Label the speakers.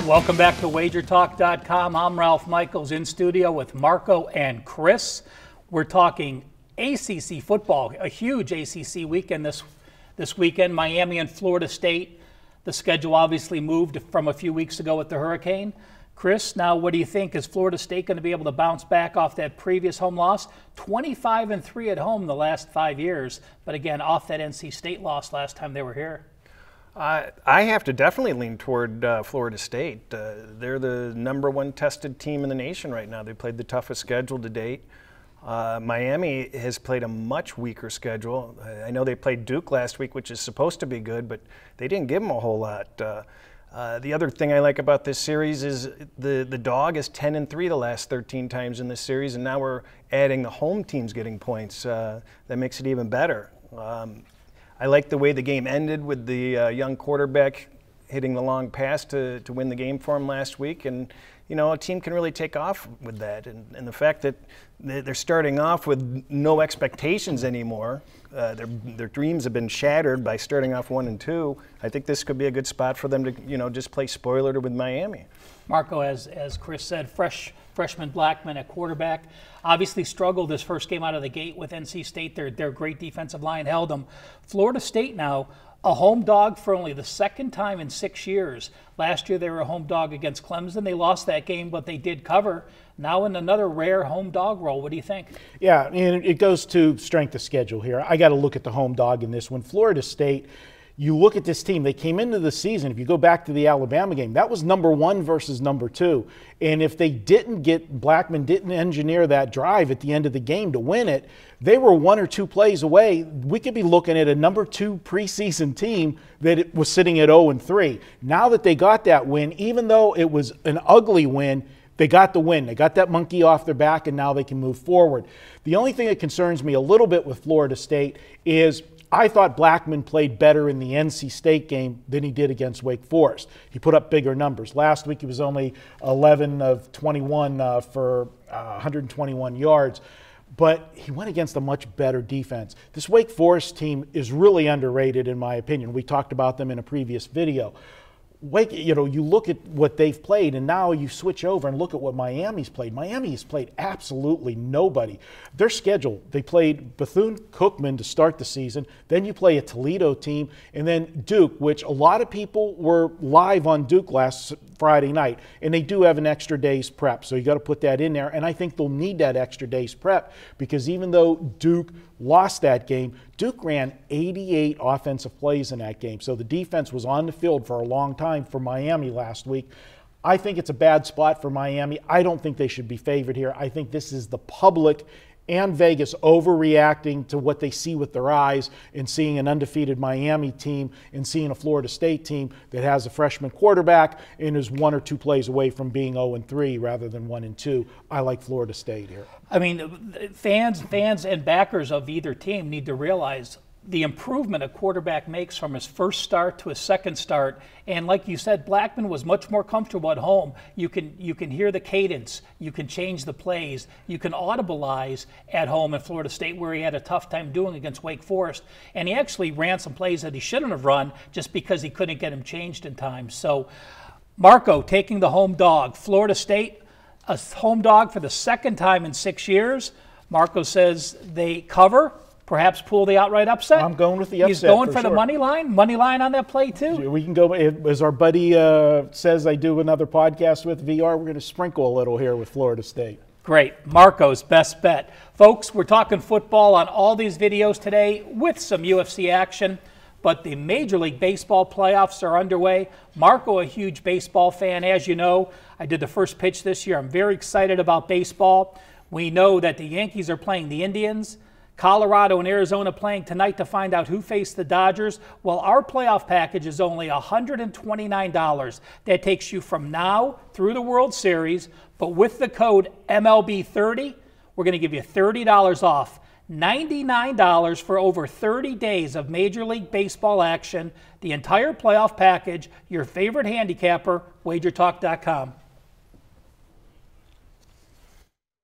Speaker 1: Welcome back to WagerTalk.com. I'm Ralph Michaels in studio with Marco and Chris. We're talking ACC football, a huge ACC weekend this weekend. Miami and Florida State. The schedule obviously moved from a few weeks ago with the hurricane. Chris, now what do you think? Is Florida State going to be able to bounce back off that previous home loss? 25-3 at home the last 5 years, but again, off that NC State loss last time they were here.
Speaker 2: I have to definitely lean toward Florida State. They're the #1 tested team in the nation right now. They played the toughest schedule to date. Miami has played a much weaker schedule. I know they played Duke last week, which is supposed to be good, but they didn't give them a whole lot. The other thing I like about this series is the dog is 10-3 the last 13 times in this series, and now we're adding the home teams getting points. That makes it even better. I like the way the game ended with the young quarterback hitting the long pass to win the game for him last week. And, you know, a team can really take off with that. And the fact that they're starting off with no expectations anymore, their dreams have been shattered by starting off 1-2. I think this could be a good spot for them to, you know, just play spoiler with Miami.
Speaker 1: Marco, as Chris said, freshman Blackman at quarterback. Obviously struggled his first game out of the gate with NC State. Their great defensive line held them. Florida State now, a home dog for only the second time in 6 years. Last year they were a home dog against Clemson. They lost that game, but they did cover. Now in another rare home dog role. What do you think?
Speaker 3: Yeah, and it goes to strength of schedule here. I got to look at the home dog in this one. Florida State, you look at this team, they came into the season, if you go back to the Alabama game, that was #1 versus #2. And if they Blackman didn't engineer that drive at the end of the game to win it, they were 1 or 2 plays away. We could be looking at a #2 preseason team that was sitting at 0-3. Now that they got that win, even though it was an ugly win, they got the win. They got that monkey off their back, and now they can move forward. The only thing that concerns me a little bit with Florida State is I thought Blackman played better in the NC State game than he did against Wake Forest. He put up bigger numbers. Last week he was only 11 of 21 for 121 yards. But he went against a much better defense. This Wake Forest team is really underrated in my opinion. We talked about them in a previous video. Wake, you know, you look at what they've played, and now you switch over and look at what Miami's played. Miami's played absolutely nobody. Their schedule, they played Bethune-Cookman to start the season. Then you play a Toledo team, and then Duke, which a lot of people were live on Duke last Friday night, and they do have an extra day's prep, so you got to put that in there. And I think they'll need that extra day's prep because even though Duke lost that game, Duke ran 88 offensive plays in that game. So the defense was on the field for a long time for Miami last week. I think it's a bad spot for Miami. I don't think they should be favored here. I think this is the public and Vegas overreacting to what they see with their eyes and seeing an undefeated Miami team and seeing a Florida State team that has a freshman quarterback and is 1 or 2 plays away from being 0-3 rather than 1-2. I like Florida State here.
Speaker 1: I mean, fans and backers of either team need to realize the improvement a quarterback makes from his first start to his second start. And like you said, Blackman was much more comfortable at home. You can hear the cadence. You can change the plays. You can audibilize at home in Florida State, where he had a tough time doing against Wake Forest. And he actually ran some plays that he shouldn't have run just because he couldn't get them changed in time. So Marco taking the home dog. Florida State, a home dog for the second time in 6 years. Marco says they cover. Perhaps pull the outright upset.
Speaker 3: I'm going with the upset.
Speaker 1: He's going for
Speaker 3: sure.
Speaker 1: the money line on that play too.
Speaker 3: We can go, as our buddy says, I do another podcast with VR. We're going to sprinkle a little here with Florida State.
Speaker 1: Great. Marco's best bet. Folks, we're talking football on all these videos today with some UFC action, but the Major League Baseball playoffs are underway. Marco, a huge baseball fan, as you know. I did the first pitch this year. I'm very excited about baseball. We know that the Yankees are playing the Indians. Colorado and Arizona playing tonight to find out who face the Dodgers. Well, our playoff package is only $129. That takes you from now through the World Series, but with the code MLB30, we're going to give you $30 off. $99 for over 30 days of Major League Baseball action, the entire playoff package, your favorite handicapper, WagerTalk.com.